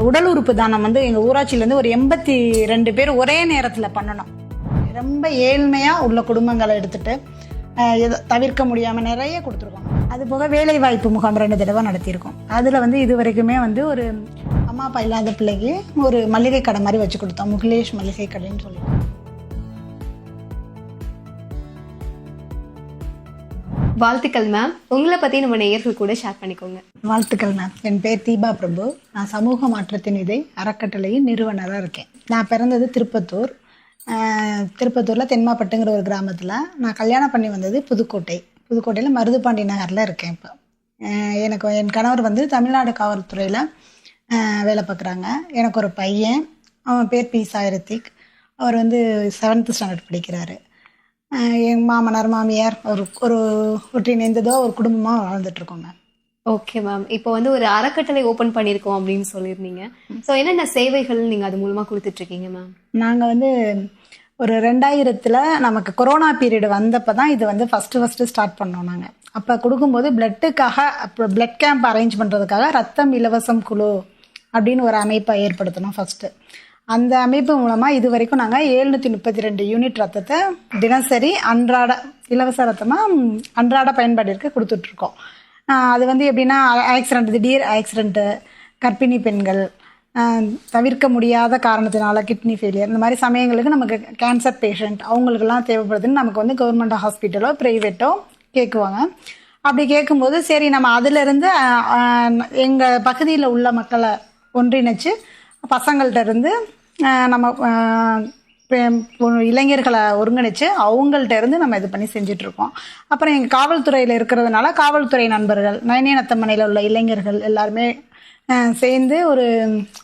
உடல் உறுப்பு தானம் வந்து எங்கள் ஊராட்சியிலேருந்து ஒரு 82 பேர் ஒரே நேரத்தில் பண்ணணும். ரொம்ப ஏழ்மையாக உள்ள குடும்பங்களை எடுத்துகிட்டு தவிர்க்க முடியாமல் நிறைய கொடுத்துருக்கோம். அது போக வேலைவாய்ப்பு முகாம் 2 தடவை நடத்தியிருக்கோம். அதில் வந்து இது வரைக்குமே வந்து ஒரு அம்மா அப்பா இல்லாத பிள்ளைக்கு ஒரு மளிகை கடை மாதிரி வச்சு கொடுத்தோம். முகிலேஷ் மளிகை கடைன்னு சொல்லி. வாழ்த்துக்கள் மேம். உங்களை பற்றி நம்ம நேயர்கள் கூட ஷேர் பண்ணிக்கோங்க. வாழ்த்துக்கள் மேம். என் பேர் தீபா பிரபு. நான் சமூக மாற்றத்தின் விதை அறக்கட்டளையின் நிறுவனராக இருக்கேன். நான் பிறந்தது திருப்பத்தூரில் தென்மாப்பட்டுங்கிற ஒரு கிராமத்தில். நான் கல்யாணம் பண்ணி வந்தது புதுக்கோட்டையில் மருதுபாண்டி நகரில் இருக்கேன். இப்போ எனக்கு என் கணவர் வந்து தமிழ்நாடு காவல்துறையில் வேலை பார்க்குறாங்க. எனக்கு ஒரு பையன், அவன் பேர் பி சாயரத்திக். அவர் வந்து 7th ஸ்டாண்டர்ட் படிக்கிறாரு. என் மாமனார் மாமியார் ஒரு ஒன்றிணைந்ததோ ஒரு குடும்பமாக வாழ்ந்துட்டுருக்கோம் மேம். Okay ma'am. இப்போ வந்து ஒரு அறக்கட்டளை ஓப்பன் பண்ணியிருக்கோம் அப்படின்னு சொல்லியிருந்தீங்க. ஸோ என்னென்ன சேவைகள் நீங்கள் அது மூலமாக கொடுத்துட்ருக்கீங்க மேம்? நாங்கள் வந்து ஒரு 2000 நமக்கு கொரோனா பீரியட் வந்தப்போ தான் இது வந்து ஃபஸ்ட்டு ஸ்டார்ட் பண்ணோம். நாங்கள் அப்போ கொடுக்கும்போது பிளட் கேம்ப் அரேஞ்ச் பண்ணுறதுக்காக ரத்தம் இலவசம் குழு அப்படின்னு ஒரு அமைப்பை ஏற்படுத்தணும் ஃபஸ்ட்டு. அந்த அமைப்பு மூலமாக இது வரைக்கும் நாங்கள் 732 யூனிட் ரத்தத்தை தினசரி இலவச ரத்தமாக அன்றாட பயன்பாட்டிற்கு கொடுத்துட்ருக்கோம். அது வந்து எப்படின்னா திடீர் ஆக்சிடெண்ட்டு, கர்ப்பிணி பெண்கள், தவிர்க்க முடியாத காரணத்தினால கிட்னி ஃபெயிலியர், இந்த மாதிரி சமயங்களுக்கு நமக்கு கேன்சர் பேஷண்ட் அவங்களுக்கெல்லாம் தேவைப்படுதுன்னு நமக்கு வந்து கவர்மெண்ட் ஹாஸ்பிட்டலோ ப்ரைவேட்டோ கேட்குவாங்க. அப்படி கேட்கும்போது சரி நம்ம அதிலிருந்து எங்கள் பகுதியில் உள்ள மக்களை ஒன்றிணைச்சு பசங்கள்கிட்ட இருந்து நம்ம இளைஞர்களை ஒருங்கிணைச்சு அவங்கள்ட்ட இருந்து நம்ம இது பண்ணி செஞ்சிட்ருக்கோம். அப்புறம் எங்கள் காவல்துறையில் இருக்கிறதுனால காவல்துறை நண்பர்கள், நயனத்தம்மனையில் உள்ள இளைஞர்கள் எல்லாருமே சேர்ந்து ஒரு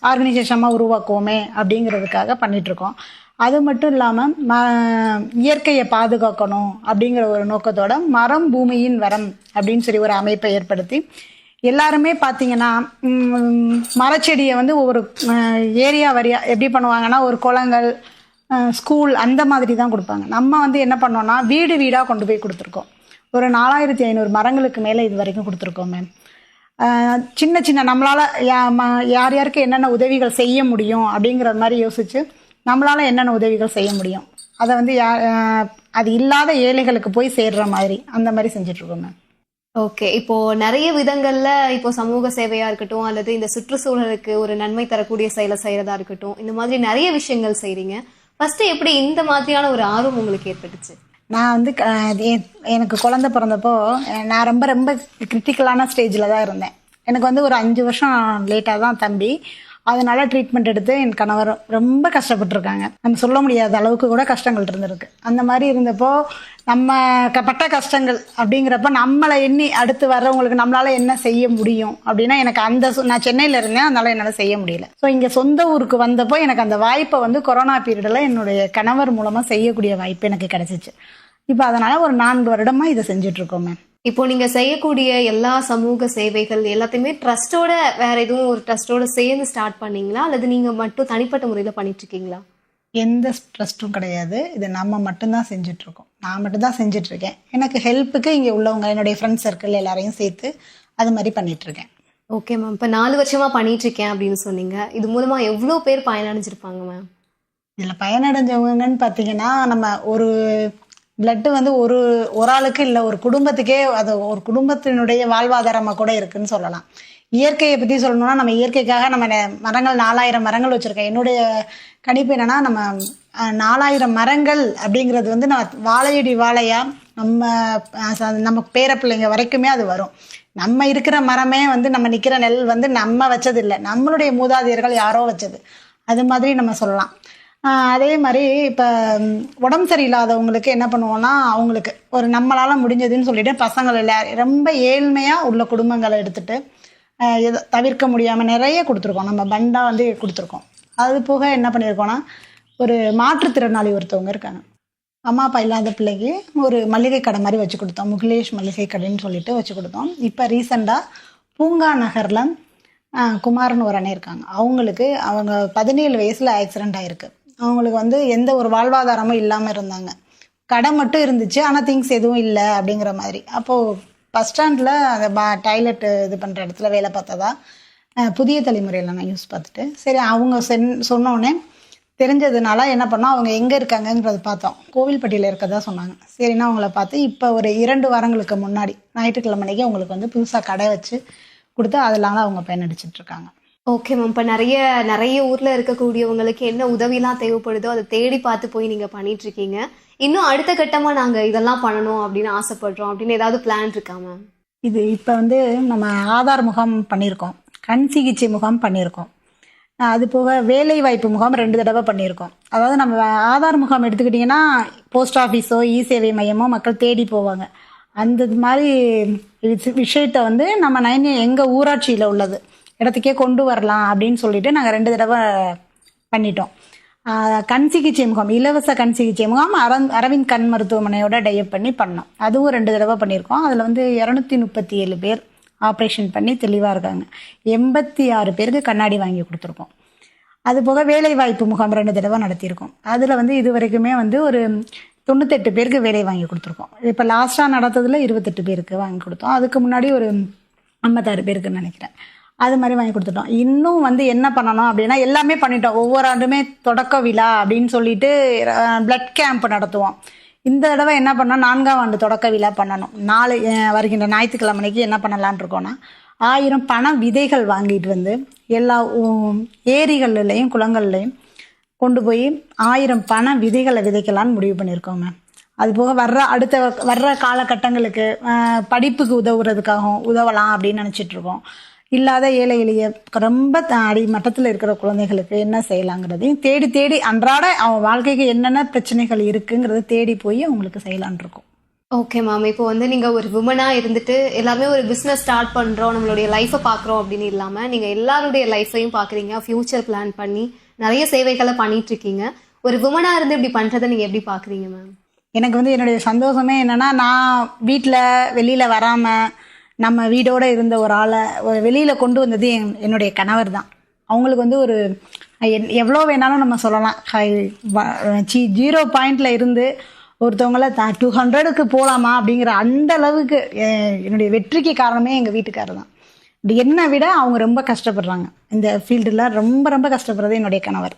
ஆர்கனைசேஷனாக உருவாக்குவோமே அப்படிங்கிறதுக்காக பண்ணிகிட்ருக்கோம். அது மட்டும் இல்லாமல் இயற்கையை பாதுகாக்கணும் அப்படிங்கிற ஒரு நோக்கத்தோட மரம் பூமியின் வரம் அப்படின்னு சொல்லி ஒரு அமைப்பை ஏற்படுத்தி எல்லாருமே பார்த்தீங்கன்னா மரச்செடியை வந்து ஒவ்வொரு ஏரியா வரியா எப்படி பண்ணுவாங்கன்னா ஒரு குளங்கள், ஸ்கூல் அந்த மாதிரி தான் கொடுப்பாங்க. நம்ம வந்து என்ன பண்ணோம்னா வீடு வீடாக கொண்டு போய் கொடுத்துருக்கோம். ஒரு 4500 மரங்களுக்கு மேலே இது வரைக்கும் கொடுத்துருக்கோம் மேம். சின்ன நம்மளால் யாருக்கு என்னென்ன உதவிகள் செய்ய முடியும் அப்படிங்கிற மாதிரி யோசித்து நம்மளால் என்னென்ன உதவிகள் செய்ய முடியும் அதை வந்து அது இல்லாத ஏழைகளுக்கு போய் சேர்ற மாதிரி அந்த மாதிரி செஞ்சிட்ருக்கோம் மேம். ஓகே. இப்போ நிறைய விதங்கள்ல இப்போ சமூக சேவையா இருக்கட்டும் அல்லது இந்த சுற்றுச்சூழலுக்கு ஒரு நன்மை தரக்கூடிய செயலை செய்யறதா இருக்கட்டும், இந்த மாதிரி நிறைய விஷயங்கள் செய்றீங்க. ஃபர்ஸ்ட் எப்படி இந்த மாதிரியான ஒரு ஆர்வம் உங்களுக்கு ஏற்பட்டுச்சு? நான் வந்து எனக்கு குழந்தை பிறந்தப்போ நான் ரொம்ப ரொம்ப கிரிட்டிக்கலான ஸ்டேஜில் தான் இருந்தேன். எனக்கு வந்து ஒரு 5 வருஷம் லேட்டாக தான் தம்பி. அதனால ட்ரீட்மெண்ட் எடுத்து என் கணவர் ரொம்ப கஷ்டப்பட்டுருக்காங்க. நம்ம சொல்ல முடியாத அளவுக்கு கூட கஷ்டங்கள் இருந்திருக்கு. அந்த மாதிரி இருந்தப்போ நம்ம பட்ட கஷ்டங்கள் அப்படிங்கிறப்ப நம்மளை எண்ணி அடுத்து வர்றவங்களுக்கு நம்மளால என்ன செய்ய முடியும் அப்படின்னா எனக்கு நான் சென்னையில் இருந்தேன், அதனால என்னால் செய்ய முடியல. ஸோ இங்கே சொந்த ஊருக்கு வந்தப்போ எனக்கு அந்த வாய்ப்பை வந்து கொரோனா பீரியடில் என்னுடைய கணவர் மூலமாக செய்யக்கூடிய வாய்ப்பு எனக்கு கிடைச்சிச்சு. இப்போ அதனால ஒரு 4 வருடமாக இதை செஞ்சுட்ருக்கோம் மேம். இப்போ நீங்க செய்யக்கூடிய எல்லா சமூக சேவைகள் எல்லாத்தையுமே ட்ரஸ்டோட வேற எதுவும் ஒரு ட்ரஸ்டோட சேர்ந்து ஸ்டார்ட் பண்ணீங்களா அல்லது நீங்க மட்டும் தனிப்பட்ட முறையில் பண்ணிட்டு இருக்கீங்களா? எந்த ட்ரஸ்ட்டும் கிடையாது. இது நம்ம மட்டும்தான் செஞ்சிட்ருக்கோம். நான் மட்டும்தான் செஞ்சிட்ருக்கேன். எனக்கு ஹெல்ப்புக்கு இங்கே உள்ளவங்க என்னுடைய ஃப்ரெண்ட்ஸ் சர்க்கிள் எல்லாரையும் சேர்த்து அது மாதிரி பண்ணிகிட்ருக்கேன். Okay ma'am. இப்போ 4 வருஷமா பண்ணிட்டு இருக்கேன் அப்படின்னு சொன்னீங்க. இது மூலமா எவ்வளோ பேர் பயனடைஞ்சிருப்பாங்க மேம்? இதில் பயனடைஞ்சவங்கன்னு பார்த்தீங்கன்னா நம்ம ஒரு பிளட்டு வந்து ஒரு ஆளுக்கு இல்லை, ஒரு குடும்பத்துக்கே அது ஒரு குடும்பத்தினுடைய வாழ்வாதாரமாக கூட இருக்குன்னு சொல்லலாம். இயற்கையை பற்றி சொல்லணும்னா நம்ம இயற்கைக்காக நம்ம மரங்கள் 4000 மரங்கள் வச்சுருக்கேன். என்னுடைய கணிப்பு என்னென்னா நம்ம 4000 மரங்கள் அப்படிங்கிறது வந்து நம்ம வாழையடி வாழையாக நம்ம பேர பிள்ளைங்க வரைக்குமே அது வரும். நம்ம இருக்கிற மரமே வந்து நம்ம நிற்கிற நெல் வந்து நம்ம வச்சது இல்லை, நம்மளுடைய மூதாதையர்கள் யாரோ வச்சது. அது மாதிரி நம்ம சொல்லலாம். அதே மாதிரி இப்போ உடம்பு சரியில்லாதவங்களுக்கு என்ன பண்ணுவோம்னா அவங்களுக்கு ஒரு நம்மளால் முடிஞ்சதுன்னு சொல்லிட்டு பசங்கள் ரொம்ப ஏழ்மையாக உள்ள குடும்பங்களை எடுத்துகிட்டு தவிர்க்க முடியாமல் நிறைய கொடுத்துருக்கோம். நம்ம பண்டா வந்து கொடுத்துருக்கோம். அது போக என்ன பண்ணியிருக்கோன்னா ஒரு மாற்றுத்திறனாளி ஒருத்தவங்க இருக்காங்க. அம்மா அப்பா இல்லாத பிள்ளைக்கு ஒரு மளிகை கடை மாதிரி வச்சு கொடுத்தோம். முகிலேஷ் மளிகை கடைன்னு சொல்லிட்டு வச்சு கொடுத்தோம். இப்போ ரீசெண்டாக பூங்கா நகரில் குமார்னு ஒரு அண்ணன் இருக்காங்க. அவங்க 17 வயசில் ஆக்சிடெண்ட் ஆகிருக்கு. அவங்களுக்கு வந்து எந்த ஒரு வாழ்வாதாரமும் இல்லாமல் இருந்தாங்க. கடை மட்டும் இருந்துச்சு, ஆனால் திங்ஸ் எதுவும் இல்லை அப்படிங்கிற மாதிரி. அப்போது பஸ் ஸ்டாண்டில் அந்த டாய்லெட் இது பண்ணுற இடத்துல வேலை பார்த்ததா புதிய தலைமுறையில் நான் நியூஸ் பார்த்துட்டு சரி அவங்க சொன்னோடனே தெரிஞ்சதுனால என்ன பண்ணோம், அவங்க எங்கே இருக்காங்கங்கிறத பார்த்தோம். கோவில்பட்டியில் இருக்கதா சொன்னாங்க. சரின்னா அவங்கள பார்த்து இப்போ ஒரு 2 வாரங்களுக்கு முன்னாடி ஞாயிற்றுக்கிழமை அன்னைக்கு அவங்களுக்கு வந்து புதுசாக கடை வச்சு கொடுத்து அதனால அவங்க பயனடிச்சிட்டு இருக்காங்க. Okay ma'am. இப்போ நிறைய நிறைய ஊர்ல இருக்கக்கூடியவங்களுக்கு என்ன உதவிலாம் தேவைப்படுதோ அதை தேடி பார்த்து போய் நீங்க பண்ணிட்டு இருக்கீங்க. இன்னும் அடுத்த கட்டமா நாங்க இதெல்லாம் பண்ணணும் அப்படின்னு ஆசைப்படுறோம் அப்படின்னு ஏதாவது பிளான் இருக்கா மேம்? இது இப்போ வந்து நம்ம ஆதார் முகாம் பண்ணியிருக்கோம், கண் சிகிச்சை முகாம் பண்ணியிருக்கோம், அது போக வேலை வாய்ப்பு முகாம் 2 தடவை பண்ணியிருக்கோம். அதாவது நம்ம ஆதார் முகாம் எடுத்துக்கிட்டிங்கன்னா போஸ்ட் ஆஃபீஸோ சேவை மையமோ மக்கள் தேடி போவாங்க. அந்த மாதிரி விஷயத்த வந்து நம்ம எங்கள் ஊராட்சியில் உள்ளது இடத்துக்கே கொண்டு வரலாம் அப்படின்னு சொல்லிட்டு நாங்கள் 2 தடவை பண்ணிட்டோம். கண் சிகிச்சை முகாம், இலவச கண் சிகிச்சை முகாம் அரவிந்த் கண் மருத்துவமனையோட டைப் பண்ணி பண்ணோம். அதுவும் 2 தடவை பண்ணியிருக்கோம். அதில் வந்து 237 பேர் ஆப்ரேஷன் பண்ணி தெளிவாக இருக்காங்க. 86 பேருக்கு கண்ணாடி வாங்கி கொடுத்துருக்கோம். அது போக வேலை வாய்ப்பு முகாம் 2 தடவை நடத்தியிருக்கோம். அதில் வந்து இது வரைக்குமே வந்து ஒரு 98 பேருக்கு வேலை வாங்கி கொடுத்துருக்கோம். இப்போ லாஸ்ட்டாக நடத்ததில் 28 பேருக்கு வாங்கி கொடுத்தோம். அதுக்கு முன்னாடி ஒரு 56 பேருக்குன்னு நினைக்கிறேன். அது மாதிரி வாங்கி கொடுத்துட்டோம். இன்னும் வந்து என்ன பண்ணணும் அப்படின்னா எல்லாமே பண்ணிட்டோம். ஒவ்வொரு ஆண்டுமே தொடக்க விழா அப்படின்னு சொல்லிட்டு பிளட் கேம்ப் நடத்துவோம். இந்த தடவை என்ன பண்ணோம், 4ஆம் ஆண்டு தொடக்க விழா பண்ணணும். நாளை வருகின்ற ஞாயிற்றுக்கிழமைக்கு என்ன பண்ணலான் இருக்கோன்னா 1000 பண விதைகள் வாங்கிட்டு வந்து எல்லா ஏரிகள்லையும் குளங்கள்லையும் கொண்டு போய் 1000 பண விதைகளை விதைக்கலான்னு முடிவு பண்ணியிருக்கோம் மேம். அது போக வர்ற காலகட்டங்களுக்கு படிப்புக்கு உதவுறதுக்காகவும் உதவலாம் அப்படின்னு நினச்சிட்டு இருக்கோம். இல்லாத ஏழை எளிய ரொம்ப அடிமட்டத்தில் இருக்கிற குழந்தைகளுக்கு என்ன செய்யலாங்கிறதையும் தேடி தேடி அன்றாட அவன் வாழ்க்கைக்கு என்னென்ன பிரச்சனைகள் இருக்குங்கிறத தேடி போய் அவங்களுக்கு செய்யலான் இருக்கோம். Okay ma'am. இப்போ வந்து நீங்க ஒரு விமனா இருந்துட்டு எல்லாமே ஒரு பிசினஸ் ஸ்டார்ட் பண்றோம், நம்மளுடைய லைஃபை பாக்குறோம் அப்படின்னு இல்லாம நீங்க எல்லாருடைய லைஃபையும் பாக்குறீங்க, ஃபியூச்சர் பிளான் பண்ணி நிறைய சேவைகளை பண்ணிட்டு இருக்கீங்க. ஒரு விமனா இருந்து இப்படி பண்றதை நீங்க எப்படி பாக்குறீங்க மேம்? எனக்கு வந்து என்னுடைய சந்தோஷமே என்னன்னா, நான் வீட்டில் வெளியில வராம நம்ம வீடோட இருந்த ஒரு ஆளை வெளியில கொண்டு வந்தது என்னுடைய கணவர் தான். அவங்களுக்கு வந்து ஒரு எவ்வளோ வேணாலும் நம்ம சொல்லலாம், 0 பாயிண்ட்ல இருந்து ஒருத்தவங்கள 200க்கு போகலாமா அப்படிங்கிற அந்த அளவுக்கு என்னுடைய வெற்றிக்கு காரணமே எங்கள் வீட்டுக்காரர் தான். என்னை விட அவங்க ரொம்ப கஷ்டப்படுறாங்க இந்த ஃபீல்டில், ரொம்ப ரொம்ப கஷ்டப்படுறது என்னுடைய கணவர்.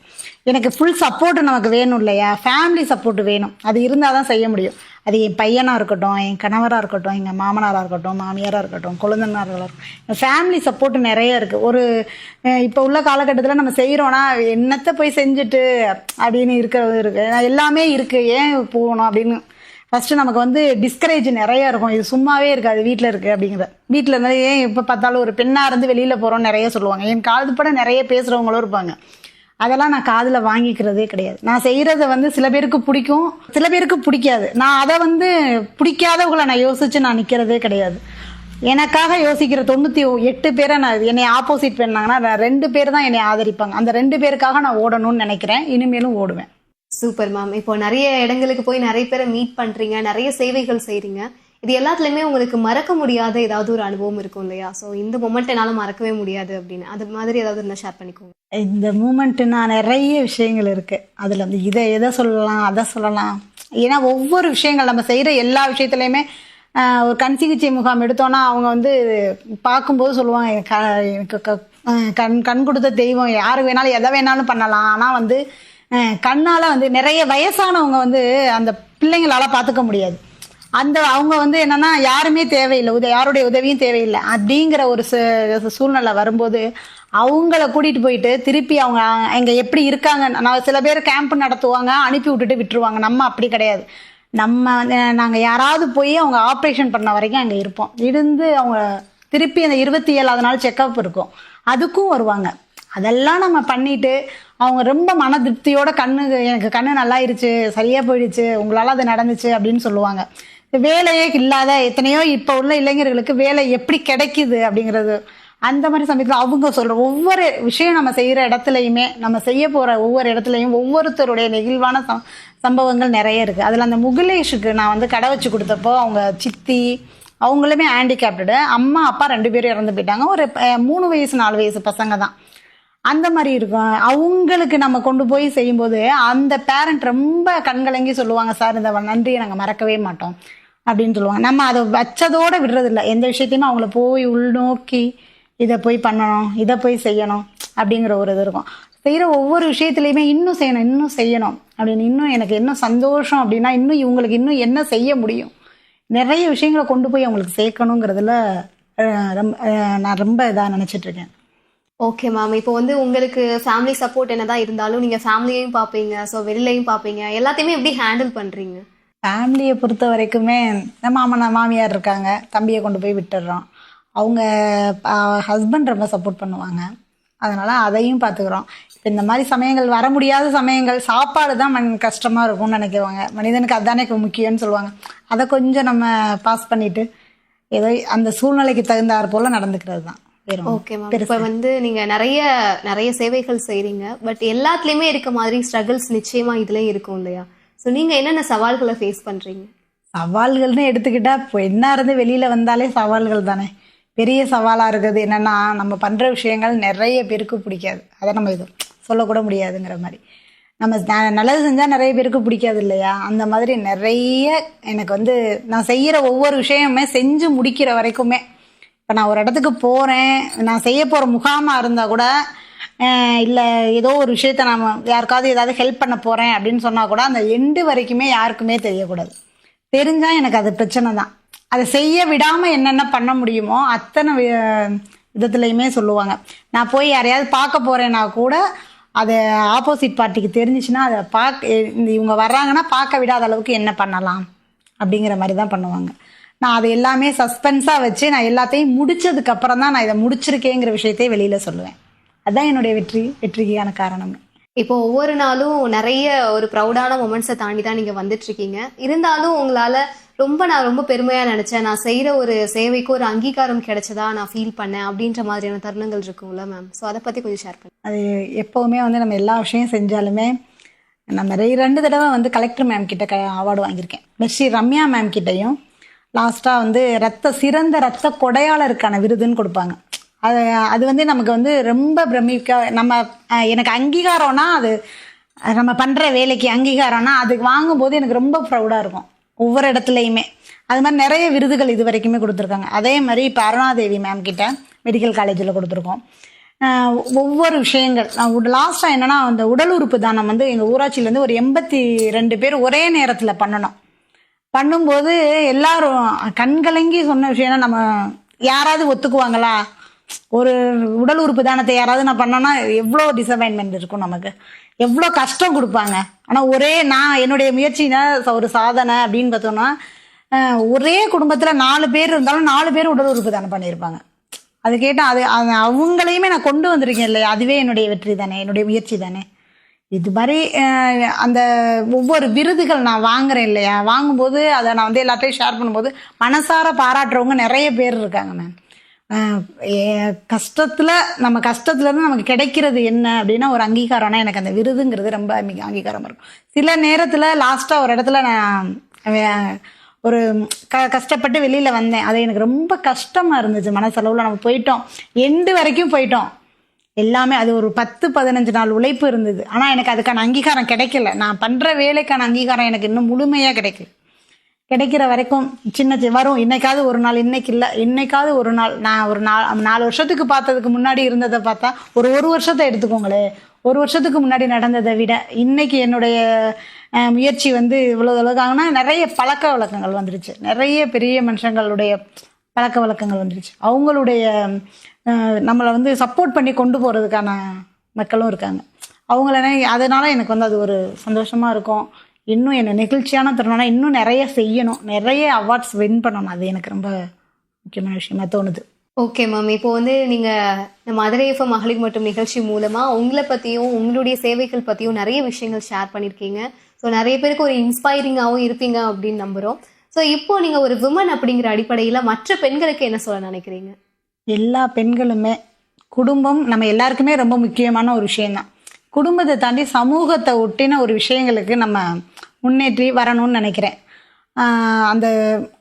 எனக்கு ஃபுல் சப்போர்ட் நமக்கு வேணும் இல்லையா, ஃபேமிலி சப்போர்ட் வேணும். அது இருந்தால் தான் செய்ய முடியும். அது என் பையனாக இருக்கட்டும், என் கணவராக இருக்கட்டும், எங்கள் மாமனாராக இருக்கட்டும், மாமியாராக இருக்கட்டும், குழந்தைனார்களாக இருக்கட்டும், ஃபேமிலி சப்போர்ட் நிறைய இருக்குது. ஒரு இப்போ உள்ள காலகட்டத்தில் நம்ம செய்கிறோன்னா என்னத்தை போய் செஞ்சுட்டு அப்படின்னு இருக்கிறது இருக்குது, எல்லாமே இருக்குது, ஏன் போகணும் அப்படின்னு ஃபஸ்ட்டு நமக்கு வந்து டிஸ்கரேஜ் நிறைய இருக்கும். இது சும்மாவே இருக்காது, வீட்டில் இருக்குது அப்படிங்கிற. வீட்டில் இருந்தாலும் ஏன் எப்போ பார்த்தாலும் ஒரு பெண்ணாக இருந்து வெளியில் போகிறோம் நிறைய சொல்லுவாங்க. என் காது பட நிறைய பேசுகிறவங்களும் இருப்பாங்க. அதெல்லாம் நான் காதில் வாங்கிக்கிறதே கிடையாது. நான் செய்கிறத வந்து சில பேருக்கு பிடிக்கும், சில பேருக்கு பிடிக்காது. நான் அதை வந்து பிடிக்காதவங்களை நான் யோசித்து நான் நிற்கிறதே கிடையாது. எனக்காக யோசிக்கிற 98 பேரை நான் என்னை ஆப்போசிட் பண்ணாங்கன்னா 2 பேர் தான் என்னை ஆதரிப்பாங்க. அந்த 2 பேருக்காக நான் ஓடணும்னு நினைக்கிறேன், இனிமேலும் ஓடுவேன். Super ma'am. இப்போ நிறைய இடங்களுக்கு போய் நிறைய பேரை மீட் பண்றீங்க, நிறைய சேவைகள் செய்றீங்க. இது எல்லாத்துலயுமே உங்களுக்கு மறக்க முடியாத ஏதாவது ஒரு அனுபவம் இருக்கும் இல்லையா? ஸோ இந்த மொமெண்ட் என்னால மறக்கவே முடியாது அப்படின்னு அது மாதிரி ஏதாவது இருந்தால் ஷேர் பண்ணிக்கோங்க. இந்த மூமெண்ட்னா நிறைய விஷயங்கள் இருக்கு. அதுல வந்து எதை சொல்லலாம், அதை சொல்லலாம். ஏன்னா ஒவ்வொரு விஷயங்கள் நம்ம செய்யற எல்லா விஷயத்துலையுமே ஒரு கண் சிகிச்சை முகாம் எடுத்தோன்னா அவங்க வந்து பார்க்கும்போது சொல்லுவாங்க, எனக்கு கண் கொடுத்த தெய்வம், யாரு வேணாலும் எதை வேணாலும் பண்ணலாம். ஆனா வந்து கண்ணால வந்து நிறைய வயசானவங்க வந்து அந்த பிள்ளைங்களால பார்த்துக்க முடியாது. அவங்க வந்து என்னன்னா யாருமே தேவையில்லை, யாருடைய உதவியும் தேவையில்லை அப்படிங்கிற ஒரு சூழ்நிலை வரும்போது அவங்கள கூட்டிட்டு போயிட்டு திருப்பி அவங்க அங்க எப்படி இருக்காங்க. நான் சில பேர் கேம்ப் நடத்துவாங்க, அனுப்பி விட்டுட்டு விட்டுருவாங்க. நம்ம அப்படி கிடையாது. நாங்கள் யாராவது போய் அவங்க ஆப்ரேஷன் பண்ண வரைக்கும் அங்கே இருப்போம். இருந்து அவங்க திருப்பி அந்த 27வது நாள் செக்அப் இருக்கும், அதுக்கும் வருவாங்க. அதெல்லாம் நம்ம பண்ணிட்டு அவங்க ரொம்ப மன திருப்தியோட எனக்கு கண்ணு நல்லாயிருச்சு, சரியா போயிடுச்சு, உங்களால அது நடந்துச்சு அப்படின்னு சொல்லுவாங்க. வேலையே இல்லாத எத்தனையோ இப்போ உள்ள இளைஞர்களுக்கு வேலை எப்படி கிடைக்குது அப்படிங்கிறது அந்த மாதிரி சமயத்தில் அவங்க சொல்ற ஒவ்வொரு விஷயம் நம்ம செய்யற இடத்துலையுமே, நம்ம செய்ய போற ஒவ்வொரு இடத்துலையும் ஒவ்வொருத்தருடைய நெகிழ்வான சம்பவங்கள் நிறைய இருக்கு. அதுல அந்த முகிலேஷுக்கு நான் வந்து கடை வச்சு கொடுத்தப்போ அவங்க சித்தி அவங்களுமே ஹேண்டிகேப்டு, அம்மா அப்பா 2 பேரும் இறந்து போயிட்டாங்க. ஒரு 3 வயசு 4 வயசு பசங்க தான். அந்த மாதிரி இருக்கும். அவங்களுக்கு நம்ம கொண்டு போய் செய்யும்போது அந்த பேரண்ட் ரொம்ப கண்கலங்கி சொல்லுவாங்க, சார் இந்த நன்றியை நாங்கள் மறக்கவே மாட்டோம் அப்படின்னு சொல்லுவாங்க. நம்ம அதை வச்சதோடு விடுறதில்ல, எந்த விஷயத்தையுமே அவங்கள போய் உள்நோக்கி இதை போய் பண்ணணும், இதை போய் செய்யணும் அப்படிங்கிற ஒரு இது இருக்கும். செய்கிற ஒவ்வொரு விஷயத்துலையுமே இன்னும் செய்யணும், இன்னும் செய்யணும் அப்படின்னு, இன்னும் எனக்கு என்ன சந்தோஷம் அப்படின்னா இன்னும் இவங்களுக்கு இன்னும் என்ன செய்ய முடியும், நிறைய விஷயங்களை கொண்டு போய் அவங்களுக்கு சேர்க்கணுங்கிறதுல நான் ரொம்ப இதாக நினச்சிட்டு இருக்கேன். Okay ma'am. இப்போ வந்து உங்களுக்கு ஃபேமிலி சப்போர்ட் என்னதான் இருந்தாலும் நீங்க ஃபேமிலியையும் பார்ப்பீங்க, ஸோ வெளிலையும் பார்ப்பீங்க, எல்லாத்தையுமே எப்படி ஹேண்டில் பண்றீங்க? ஃபேமிலியை பொறுத்த வரைக்குமே மாமியார் இருக்காங்க, தம்பியை கொண்டு போய் விட்டுடுறோம். அவங்க ஹஸ்பண்ட் ரொம்ப சப்போர்ட் பண்ணுவாங்க, அதனால அதையும் பார்த்துக்கிறோம். இப்போ இந்த மாதிரி சமயங்கள், வர முடியாத சமயங்கள், சாப்பாடு தான் கஷ்டமாக இருக்கும்னு நினைக்குவாங்க. மனிதனுக்கு அதுதானே முக்கியம்னு சொல்லுவாங்க. அதை கொஞ்சம் நம்ம பாஸ் பண்ணிட்டு ஏதோ அந்த சூழ்நிலைக்கு தகுந்தாற் போல நடந்துக்கிறது தான். Okay ma'am. இப்போ வந்து நீங்க நிறைய நிறைய சேவைகள் செய்றீங்க, பட் எல்லாத்துலயுமே இருக்க மாதிரி ஸ்ட்ரகிள்ஸ் நிச்சயமா இதுலயும் இருக்கும் இல்லையா? ஸோ நீங்க என்னென்ன சவால்களை ஃபேஸ் பண்றீங்க? சவால்கள்னு எடுத்துக்கிட்டா இப்போ என்ன இருந்து வெளியில வந்தாலே சவால்கள் தானே. பெரிய சவாலாக இருக்குது என்னன்னா, நம்ம பண்ணுற விஷயங்கள் நிறைய பேருக்கு பிடிக்காது. அதை நம்ம இது சொல்லக்கூட முடியாதுங்கிற மாதிரி. நம்ம நல்லது செஞ்சால் நிறைய பேருக்கு பிடிக்காது இல்லையா? அந்த மாதிரி நிறைய எனக்கு வந்து நான் செய்கிற ஒவ்வொரு விஷயமுமே செஞ்சு முடிக்கிற வரைக்குமே, இப்போ நான் ஒரு இடத்துக்கு போகிறேன், நான் செய்ய போகிற முகாமாக இருந்தால் கூட, இல்லை ஏதோ ஒரு விஷயத்த நான் யாருக்காவது ஏதாவது ஹெல்ப் பண்ண போகிறேன் அப்படின்னு சொன்னால் கூட அந்த எண்டு வரைக்குமே யாருக்குமே தெரியக்கூடாது. தெரிஞ்சால் எனக்கு அது பிரச்சனை தான். அதை செய்ய விடாமல் என்னென்ன பண்ண முடியுமோ அத்தனை விதத்துலையுமே சொல்லுவாங்க. நான் போய் யாரையாவது பார்க்க போகிறேன்னா கூட அதை ஆப்போசிட் பார்ட்டிக்கு தெரிஞ்சிச்சுன்னா அதை இவங்க வர்றாங்கன்னா பார்க்க விடாத அளவுக்கு என்ன பண்ணலாம் அப்படிங்கிற மாதிரி தான் பண்ணுவாங்க. நான் அதை எல்லாமே சஸ்பென்ஸாக வச்சு நான் எல்லாத்தையும் முடிச்சதுக்கு அப்புறம் தான் நான் இதை முடிச்சிருக்கேங்கிற விஷயத்தையே வெளியில் சொல்லுவேன். அதுதான் என்னுடைய வெற்றிக்கான காரணம். இப்போ ஒவ்வொரு நாளும் நிறைய ஒரு ப்ரௌடான மொமெண்ட்ஸை தாண்டி தான் நீங்க வந்துட்டு இருக்கீங்க. இருந்தாலும் உங்களால நான் ரொம்ப பெருமையா நினைச்சேன், நான் செய்யற ஒரு சேவைக்கு ஒரு அங்கீகாரம் கிடைச்சதா நான் ஃபீல் பண்ணேன் அப்படின்ற மாதிரியான தருணங்கள் இருக்கும்ல மேம்? ஸோ அதை பத்தி கொஞ்சம் ஷேர் பண்ணுங்க. அது எப்பவுமே வந்து நம்ம எல்லா விஷயம் செஞ்சாலுமே, நம்ம 2 தடவை வந்து கலெக்டர் மேம் கிட்ட அவார்டு வாங்கியிருக்கேன். மெர்சி ரம்யா மேம் கிட்டையும் லாஸ்ட்டாக வந்து சிறந்த ரத்த கொடையாளருக்கான விருதுன்னு கொடுப்பாங்க. அது வந்து நமக்கு வந்து ரொம்ப எனக்கு அங்கீகாரம்னா, அது நம்ம பண்ணுற வேலைக்கு அங்கீகாரம்னா அதுக்கு வாங்கும்போது எனக்கு ரொம்ப ப்ரௌடாக இருக்கும் ஒவ்வொரு இடத்துலையுமே. அது மாதிரி நிறைய விருதுகள் இது வரைக்குமே கொடுத்துருக்காங்க. அதே மாதிரி இப்போ அருணாதேவி மேம் கிட்ட மெடிக்கல் காலேஜில் கொடுத்துருக்கோம். ஒவ்வொரு விஷயங்கள் லாஸ்ட்டாக என்னென்னா, அந்த உடல் உறுப்பு தானம் வந்து எங்கள் ஊராட்சியிலேருந்து ஒரு 82 பேர் ஒரே நேரத்தில் பண்ணும்போது எல்லாரும் கண்கலங்கி சொன்ன விஷயம்னா, நம்ம யாராவது ஒத்துக்குவாங்களா? ஒரு உடல் உறுப்பு தானத்தை யாராவது நான் பண்ணோன்னா எவ்வளோ டிசப்பாயின்மெண்ட் இருக்கும், நமக்கு எவ்வளோ கஷ்டம் கொடுப்பாங்க. ஆனால் என்னுடைய முயற்சினா ஒரு சாதனை அப்படின்னு பார்த்தோம்னா, ஒரே குடும்பத்தில் 4 பேர் இருந்தாலும் 4 பேர் உடல் உறுப்பு தானே பண்ணியிருப்பாங்க. அது கேட்டால் அது அவங்களையுமே நான் கொண்டு வந்திருக்கேன் இல்லையா? அதுவே என்னுடைய வெற்றி தானே, என்னுடைய முயற்சி தானே. இது மாதிரி அந்த ஒவ்வொரு விருதுகள் நான் வாங்குறேன் இல்லையா? வாங்கும்போது அதை நான் வந்து எல்லாத்தையும் ஷேர் பண்ணும்போது மனசார பாராட்டுறவங்க நிறைய பேர் இருக்காங்க மேம். நம்ம கஷ்டத்துலேருந்து நமக்கு கிடைக்கிறது என்ன அப்படின்னா ஒரு அங்கீகாரம்னா, எனக்கு அந்த விருதுங்கிறது ரொம்ப அங்கீகாரமாக இருக்கும். சில நேரத்தில் லாஸ்ட்டாக ஒரு இடத்துல நான் ஒரு கஷ்டப்பட்டு வெளியில் வந்தேன். அது எனக்கு ரொம்ப கஷ்டமாக இருந்துச்சு மனசளவில். நம்ம போயிட்டோம், எண்டு வரைக்கும் போயிட்டோம் எல்லாமே. அது ஒரு 10-15 நாள் உழைப்பு இருந்தது. ஆனால் எனக்கு அதுக்கான அங்கீகாரம் கிடைக்கல. நான் பண்ணுற வேலைக்கான அங்கீகாரம் எனக்கு இன்னும் முழுமையாக கிடைக்கிற வரைக்கும் சின்ன வரும். இன்னைக்காவது ஒரு நாள், இன்னைக்கு இல்லை, இன்னைக்காவது ஒரு நாள். நான் ஒரு 4 வருஷத்துக்கு பார்த்ததுக்கு முன்னாடி இருந்ததை பார்த்தா ஒரு வருஷத்தை எடுத்துக்கோங்களே. ஒரு வருஷத்துக்கு முன்னாடி நடந்ததை விட இன்னைக்கு என்னுடைய முயற்சி வந்து இவ்வளோ அளவுக்காகனா நிறைய பழக்க வழக்கங்கள் வந்துருச்சு. நிறைய பெரிய மனுஷங்களுடைய பழக்க வழக்கங்கள் வந்துருச்சு. அவங்களுடைய நம்மளை வந்து சப்போர்ட் பண்ணி கொண்டு போகிறதுக்கான மக்களும் இருக்காங்க. அதனால எனக்கு வந்து அது ஒரு சந்தோஷமாக இருக்கும். இன்னும் என்ன நெகிழ்ச்சியான தருணம்னா, இன்னும் நிறைய செய்யணும், நிறைய அவார்ட்ஸ் வின் பண்ணணும். அது எனக்கு ரொம்ப முக்கியமான விஷயமா தோணுது. Okay ma'am. இப்போ வந்து நீங்கள் மதுரை எஃப்எம் மகளிர் மற்றும் நிகழ்ச்சி மூலமாக உங்களை பற்றியும் உங்களுடைய சேவைகள் பற்றியும் நிறைய விஷயங்கள் ஷேர் பண்ணியிருக்கீங்க. ஸோ நிறைய பேருக்கு ஒரு இன்ஸ்பைரிங்காகவும் இருப்பீங்க அப்படின்னு நம்புகிறோம். ஸோ இப்போ நீங்கள் ஒரு விமன் அப்படிங்கிற அடிப்படையில் மற்ற பெண்களுக்கு என்ன சொல்ல நினைக்கிறீங்க? எல்லா பெண்களுமே, குடும்பம் நம்ம எல்லாருக்குமே ரொம்ப முக்கியமான ஒரு விஷயம்தான். குடும்பத்தை தாண்டி சமூகத்தை ஒட்டின ஒரு விஷயங்களுக்கு நம்ம முன்னேற்றி வரணும்னு நினைக்கிறேன். அந்த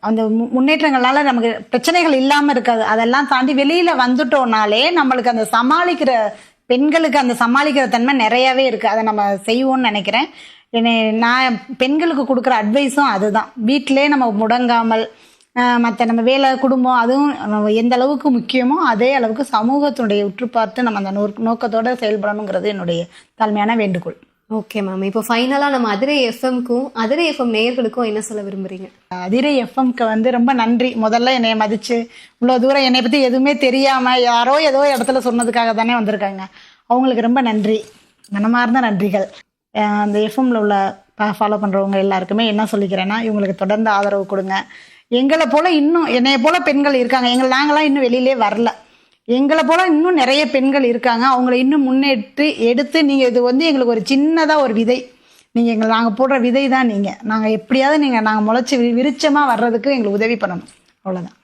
அந்த முன்னேற்றங்கள்னால நமக்கு பிரச்சனைகள் இல்லாமல் இருக்காது. அதெல்லாம் தாண்டி வெளியில் வந்துட்டோம்னாலே நம்மளுக்கு அந்த பெண்களுக்கு அந்த சமாளிக்கிற தன்மை நிறையாவே இருக்குது. அதை நம்ம செய்வோம்னு நினைக்கிறேன். நான் பெண்களுக்கு கொடுக்குற அட்வைஸும் அதுதான். வீட்டிலே நம்ம முடங்காமல் மற்ற நம்ம வேலை குடும்பம் அதுவும் நம்ம எந்த அளவுக்கு முக்கியமோ அதே அளவுக்கு சமூகத்தினுடைய உற்று பார்த்து நம்ம அந்த நோக்கத்தோட செயல்படணுங்கிறது என்னுடைய தாழ்மையான வேண்டுகோள். ஓகே மேம், இப்போ ஃபைனலா நம்ம அதிரை எஃப்எம்க்கும் அதிரை எஃப்எம் நேயர்களுக்கும் என்ன சொல்ல விரும்புறீங்க? அதிரை எஃப்எம்க்கு வந்து ரொம்ப நன்றி. முதல்ல என்னைய மதிச்சு இவ்வளோ தூரம் என்னை பற்றி எதுவுமே தெரியாமல் யாரோ ஏதோ இடத்துல சொன்னதுக்காக தானே வந்திருக்காங்க. அவங்களுக்கு ரொம்ப நன்றி, மனமார்ந்த நன்றிகள். அந்த எஃப்எம்ல உள்ள ஃபாலோ பண்ணுறவங்க எல்லாருக்குமே என்ன சொல்லிக்கிறேன்னா, இவங்களுக்கு தொடர்ந்து ஆதரவு கொடுங்க. எங்களை போல் இன்னும் என்னைய போல் பெண்கள் இருக்காங்க. நாங்களாம் இன்னும் வெளியிலே வரல. எங்களை போல இன்னும் நிறைய பெண்கள் இருக்காங்க. அவங்கள இன்னும் முன்னேற்றி எடுத்து நீங்கள் இது வந்து எங்களுக்கு ஒரு சின்னதாக ஒரு விதை, நீங்கள் நாங்கள் போடுற விதை தான் நீங்கள். நாங்கள் எப்படியாவது நாங்கள் முளைச்சி விருட்சமாக வர்றதுக்கு எங்களுக்கு உதவி பண்ணணும். அவ்வளோதான்.